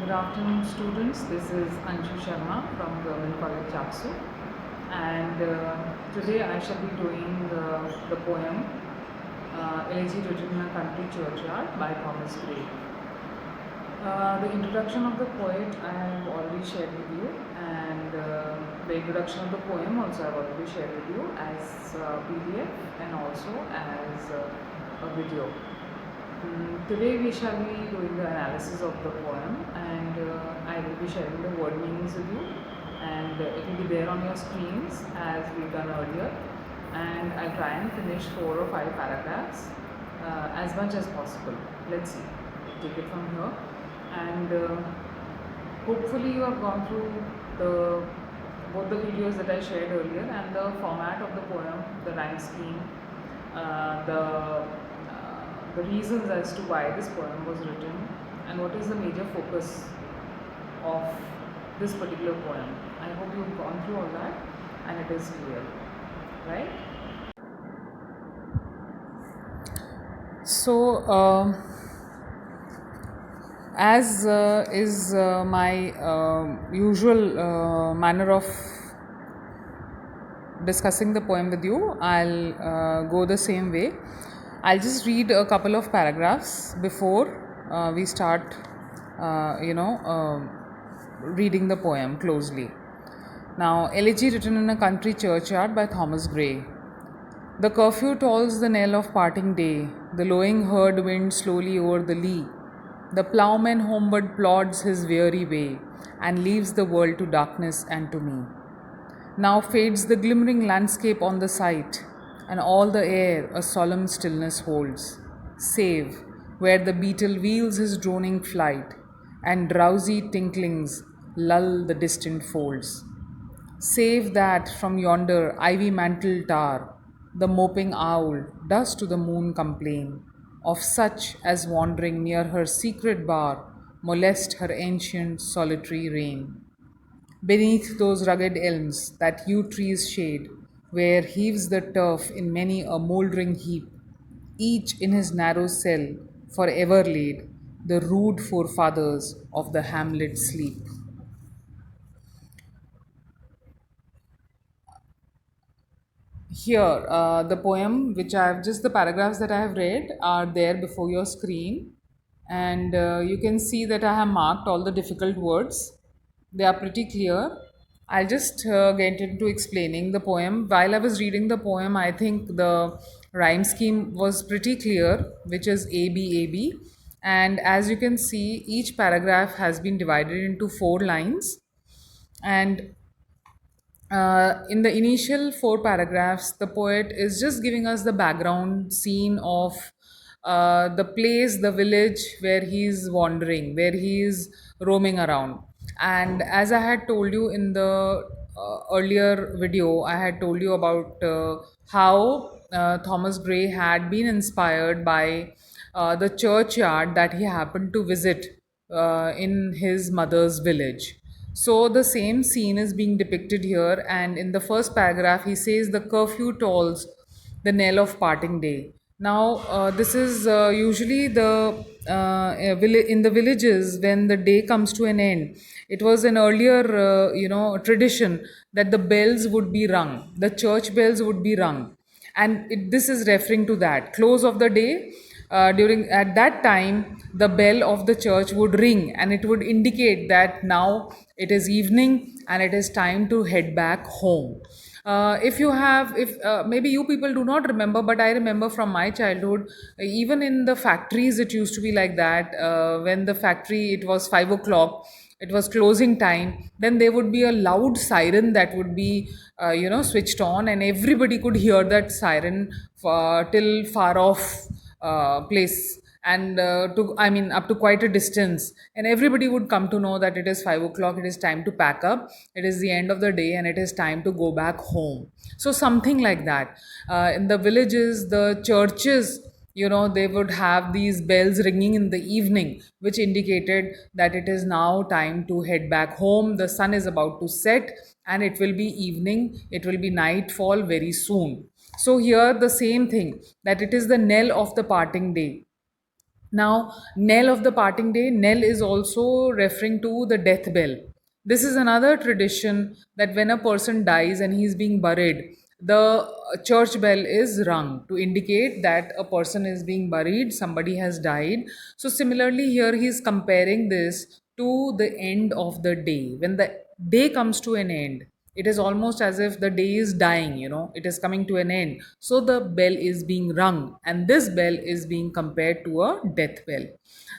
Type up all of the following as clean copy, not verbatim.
Good afternoon, students. This is Anshoo Sharma from Government College, Chaksu, and today I shall be doing the poem Elegy written in a country churchyard by Thomas Gray. The introduction of the poet I have already shared with you, and the introduction of the poem also I have already shared with you as PDF and also as a video. Today we shall be doing the analysis of the poem, and I will be sharing the word meanings with you, and it will be there on your screens as we've done earlier, and I'll try and finish 4 or 5 paragraphs as much as possible. Let's see, take it from here, and hopefully you have gone through both the videos that I shared earlier and the format of the poem, the rhyme scheme, the reasons as to why this poem was written, and what is the major focus of this particular poem. I hope you've gone through all that and it is clear, right? So, as is my usual manner of discussing the poem with you, I'll go the same way. I'll just read a couple of paragraphs before we start, reading the poem closely. Now, Elegy written in a country churchyard by Thomas Gray. The curfew tolls the knell of parting day, the lowing herd winds slowly o'er the lea. The ploughman homeward plods his weary way, and leaves the world to darkness and to me. Now fades the glimmering landscape on the sight, and all the air a solemn stillness holds, save where the beetle wheels his droning flight, and drowsy tinklings lull the distant folds. Save that from yonder ivy-mantled tower, the moping owl does to the moon complain, of such as wandering near her secret bar molest her ancient solitary reign. Beneath those rugged elms that yew trees shade, where heaves the turf in many a mouldering heap, each in his narrow cell for ever laid, the rude forefathers of the hamlet sleep. Here, the poem, which I have just the paragraphs that I have read, are there before your screen, and you can see that I have marked all the difficult words. They are pretty clear. I'll just get into explaining the poem. While I was reading the poem, I think the rhyme scheme was pretty clear, which is A B A B. And as you can see, each paragraph has been divided into 4 lines, and in the initial 4 paragraphs, the poet is just giving us the background scene of the place, the village where he's wandering, where he's roaming around. And as I had told you in the earlier video, I had told you about how Thomas Gray had been inspired by the churchyard that he happened to visit in his mother's village. So the same scene is being depicted here, and in the first paragraph, he says, "The curfew tolls the knell of parting day." Now, this is usually in the villages when the day comes to an end. It was an earlier, tradition that the bells would be rung, the church bells would be rung, and this is referring to that close of the day. During at that time, the bell of the church would ring, and it would indicate that now it is evening and it is time to head back home. If maybe you people do not remember, but I remember from my childhood, even in the factories it used to be like that. When the factory, it was 5 o'clock, it was closing time, then there would be a loud siren that would be switched on, and everybody could hear that siren till far off place, and up to quite a distance, and everybody would come to know that it is 5 o'clock, it is time to pack up, it is the end of the day and it is time to go back home. So something like that. In the villages, the churches, they would have these bells ringing in the evening, which indicated that it is now time to head back home. The sun is about to set and it will be evening, it will be nightfall very soon. So here the same thing, that it is the knell of the parting day. Now, knell of the parting day, knell is also referring to the death bell. This is another tradition that when a person dies and he is being buried, the church bell is rung to indicate that a person is being buried, somebody has died. So, similarly, here he is comparing this to the end of the day. When the day comes to an end, it is almost as if the day is dying, it is coming to an end. So the bell is being rung, and this bell is being compared to a death bell.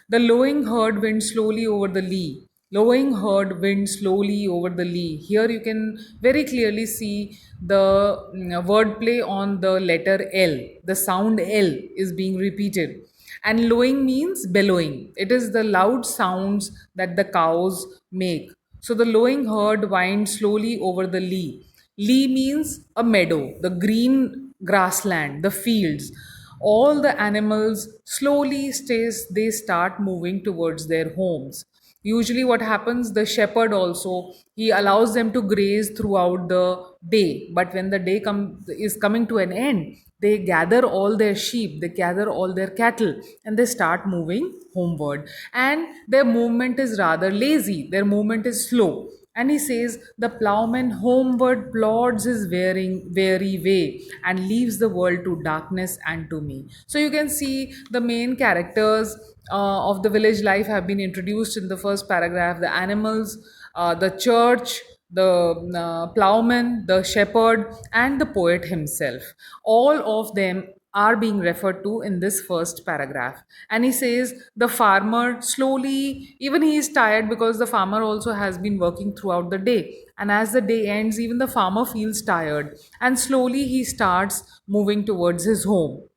The lowing herd went slowly over the lea. Lowing herd went slowly over the lea. Here you can very clearly see the wordplay on the letter L. The sound L is being repeated. And lowing means bellowing. It is the loud sounds that the cows make. So the lowing herd winds slowly over the lea. Lea means a meadow, the green grassland, the fields. All the animals slowly stays they start moving towards their homes. Usually what happens, the shepherd also, he allows them to graze throughout the day, but when the day is coming to an end, they gather all their sheep, they gather all their cattle, and they start moving homeward. And their movement is rather lazy, their movement is slow. And he says, the plowman homeward plods his weary way and leaves the world to darkness and to me. So you can see the main characters of the village life have been introduced in the first paragraph: the animals, the church, the plowman, the shepherd, and the poet himself. All of them are being referred to in this first paragraph. And he says, the farmer slowly, even he is tired because the farmer also has been working throughout the day. And as the day ends, even the farmer feels tired. And slowly he starts moving towards his home.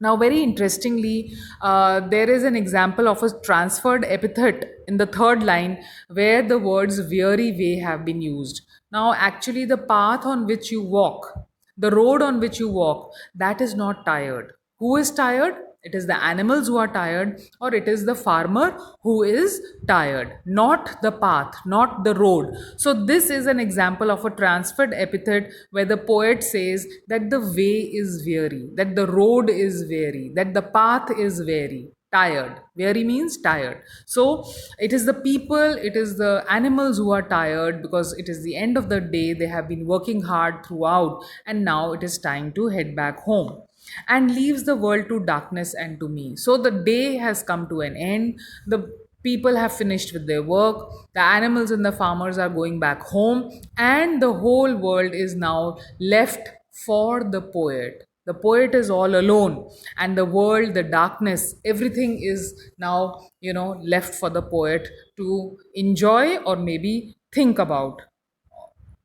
Now, very interestingly, there is an example of a transferred epithet in the third line where the words weary way have been used. Now, actually, the path on which you walk, the road on which you walk, that is not tired. Who is tired? It is the animals who are tired, or it is the farmer who is tired, not the path, not the road. So, this is an example of a transferred epithet where the poet says that the way is weary, that the road is weary, that the path is weary. Tired. Weary means tired. So it is the people, it is the animals who are tired because it is the end of the day. They have been working hard throughout, and now it is time to head back home, and leaves the world to darkness and to me. So the day has come to an end. The people have finished with their work. The animals and the farmers are going back home, and the whole world is now left for the poet. The poet is all alone, and the world, the darkness, everything is now, left for the poet to enjoy or maybe think about.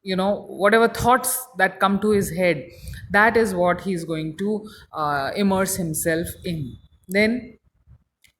Whatever thoughts that come to his head, that is what he's going to immerse himself in. Then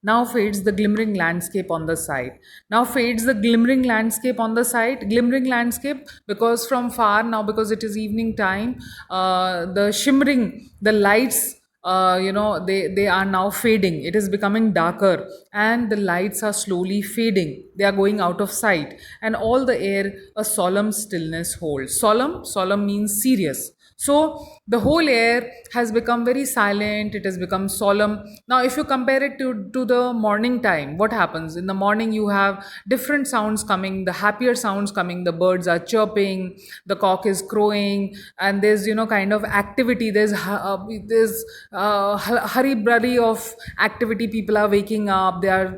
now fades the glimmering landscape on the side. Now fades the glimmering landscape on the side. Glimmering landscape because from far now, because it is evening time, the shimmering, the lights, they are now fading. It is becoming darker, and the lights are slowly fading. They are going out of sight, and all the air a solemn stillness holds. Solemn means serious. So the whole air has become very silent, it has become solemn. Now, if you compare it to the morning time, what happens? In the morning, you have different sounds coming, the happier sounds coming, the birds are chirping, the cock is crowing, and there's, kind of activity, hurry burry of activity. People are waking up, they are,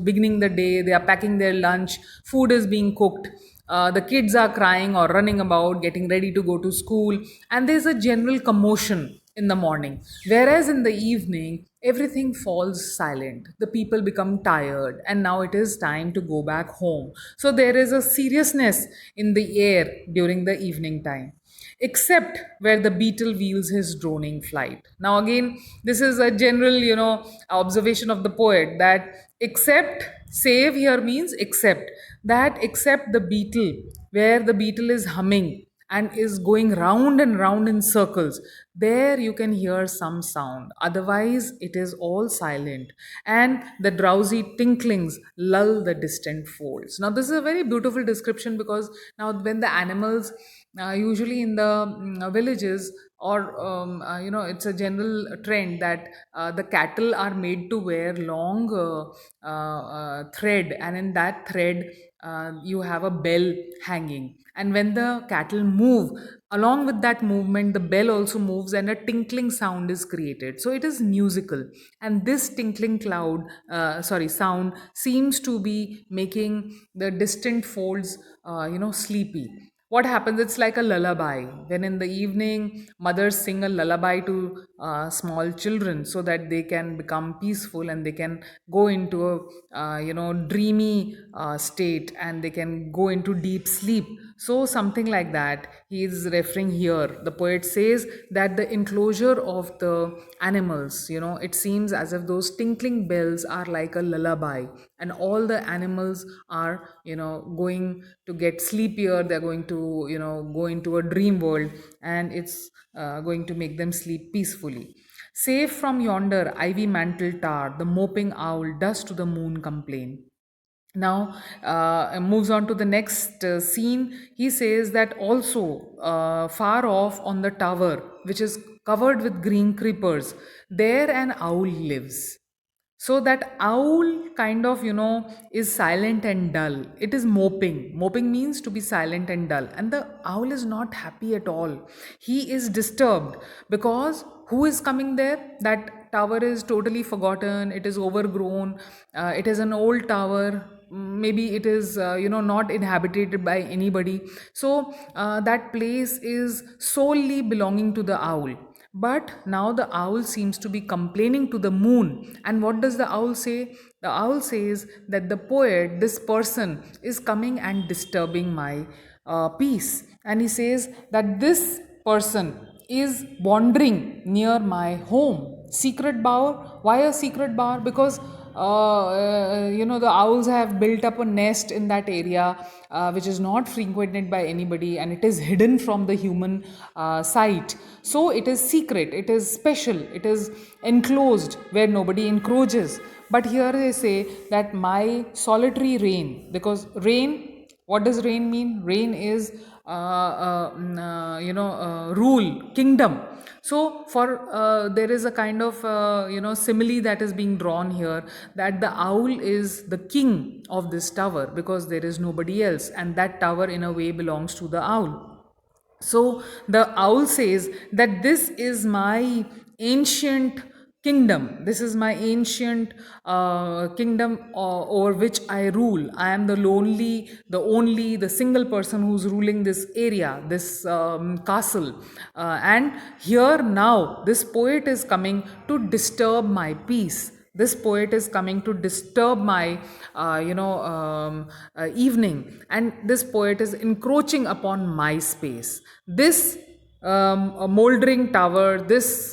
beginning the day, they are packing their lunch, food is being cooked. The kids are crying or running about, getting ready to go to school, and there's a general commotion in the morning. Whereas in the evening, everything falls silent. The people become tired, and now it is time to go back home. So there is a seriousness in the air during the evening time, except where the beetle wheels his droning flight. Now, again, this is a general, observation of the poet that except, save here means except, that except the beetle, where the beetle is humming and is going round and round in circles, there you can hear some sound. Otherwise, it is all silent, and the drowsy tinklings lull the distant folds. Now, this is a very beautiful description because now, when the animals, usually in the villages, or it's a general trend that the cattle are made to wear long thread, and in that thread you have a bell hanging, and when the cattle move, along with that movement the bell also moves and a tinkling sound is created, so it is musical. And this tinkling sound seems to be making the distant folds sleepy. What happens, it's like a lullaby. When in the evening mothers sing a lullaby to small children so that they can become peaceful and they can go into a dreamy state, and they can go into deep sleep. So something like that he is referring here. The poet says that the enclosure of the animals, it seems as if those tinkling bells are like a lullaby, and all the animals are going to get sleepier. They're going to go into a dream world, and it's going to make them sleep peacefully. Safe from yonder ivy mantled tower, the moping owl does to the moon complain. Now moves on to the next scene. He says that also far off on the tower, which is covered with green creepers, there an owl lives. So that owl kind of is silent and dull. It is moping means to be silent and dull, and the owl is not happy at all. He is disturbed because who is coming there? That tower is totally forgotten, it is overgrown, it is an old tower. Maybe it is not inhabited by anybody. So that place is solely belonging to the owl. But now the owl seems to be complaining to the moon. And what does the owl say? The owl says that the poet, this person, is coming and disturbing my peace. And he says that this person is wandering near my home. Secret bower. Why a secret bower? Because the owls have built up a nest in that area, which is not frequented by anybody, and it is hidden from the human sight. So it is secret, it is special, it is enclosed where nobody encroaches. But here they say that my solitary reign, because rain, what does rain mean? Rain is rule, kingdom. So for there is a kind of simile that is being drawn here, that the owl is the king of this tower because there is nobody else, and that tower in a way belongs to the owl. So the owl says that this is my ancient kingdom. This is my ancient kingdom over which I rule. I am the lonely, the only, the single person who's ruling this area, this castle. And here now, this poet is coming to disturb my peace. This poet is coming to disturb my evening, and this poet is encroaching upon my space. This a moldering tower, this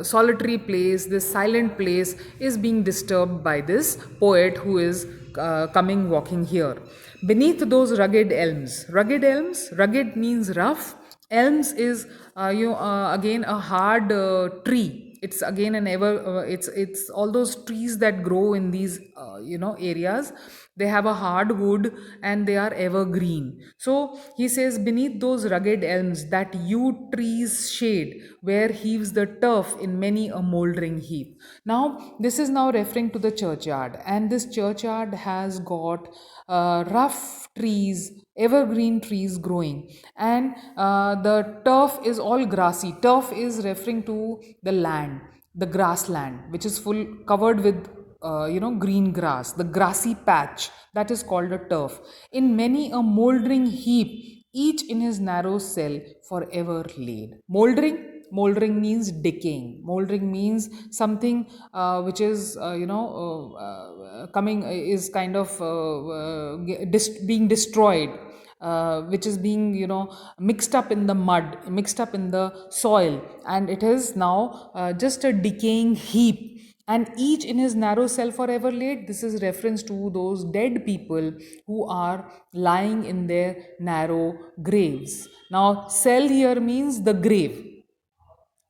solitary place, this silent place is being disturbed by this poet who is coming walking here beneath those rugged elms. Rugged means rough. Elms is again a hard tree. It's again an ever it's all those trees that grow in these areas. They have a hard wood and they are evergreen. So he says, beneath those rugged elms, that yew tree's shade, where heaves the turf in many a mouldering heap. Now this is now referring to the churchyard, and this churchyard has got rough trees, evergreen trees growing, and the turf is all grassy. Turf is referring to the land, the grassland, which is full covered with green grass, the grassy patch, that is called a turf. In many a mouldering heap, each in his narrow cell forever laid. Moldering means decaying. Moldering means something which is coming is kind of being destroyed, which is being mixed up in the mud, mixed up in the soil, and it is now just a decaying heap. And each in his narrow cell forever laid. This is reference to those dead people who are lying in their narrow graves. Now cell here means the grave,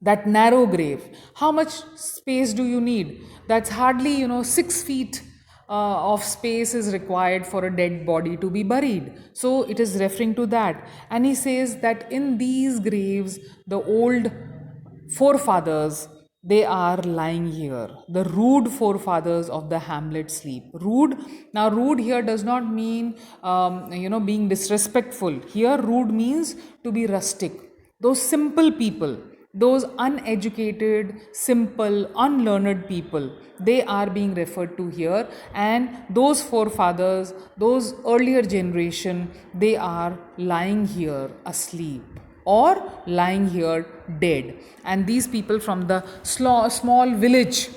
that narrow grave. How much space do you need? That's hardly 6 feet of space is required for a dead body to be buried. So it is referring to that. And he says that in these graves, the old forefathers, they are lying here. The rude forefathers of the hamlet sleep. Rude. Now, rude here does not mean being disrespectful. Here, rude means to be rustic. Those simple people, those uneducated, simple, unlearned people, they are being referred to here. And those forefathers, those earlier generation, they are lying here asleep or lying here dead. And these people from the small village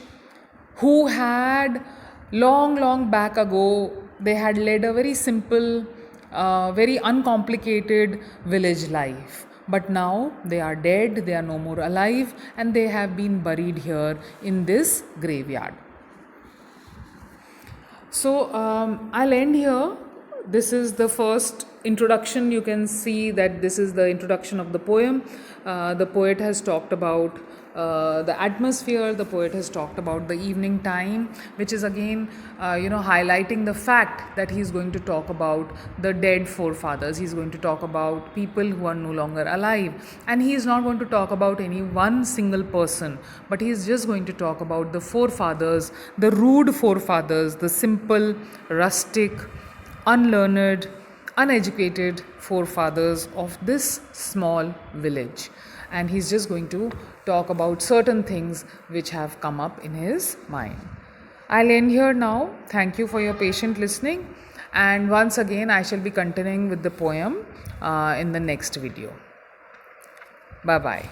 who had long back ago, they had led a very simple, very uncomplicated village life. But now they are dead, they are no more alive, and they have been buried here in this graveyard. So I'll end here. This is the first introduction. You can see that this is the introduction of the poem. The poet has talked about the atmosphere. The poet has talked about the evening time, which is again highlighting the fact that he is going to talk about the dead forefathers. He is going to talk about people who are no longer alive, and he is not going to talk about any one single person, but he is just going to talk about the forefathers, the rude forefathers, the simple, rustic, unlearned, uneducated forefathers of this small village. And he's just going to talk about certain things which have come up in his mind. I'll end here now. Thank you for your patient listening. And once again, I shall be continuing with the poem in the next video. Bye-bye.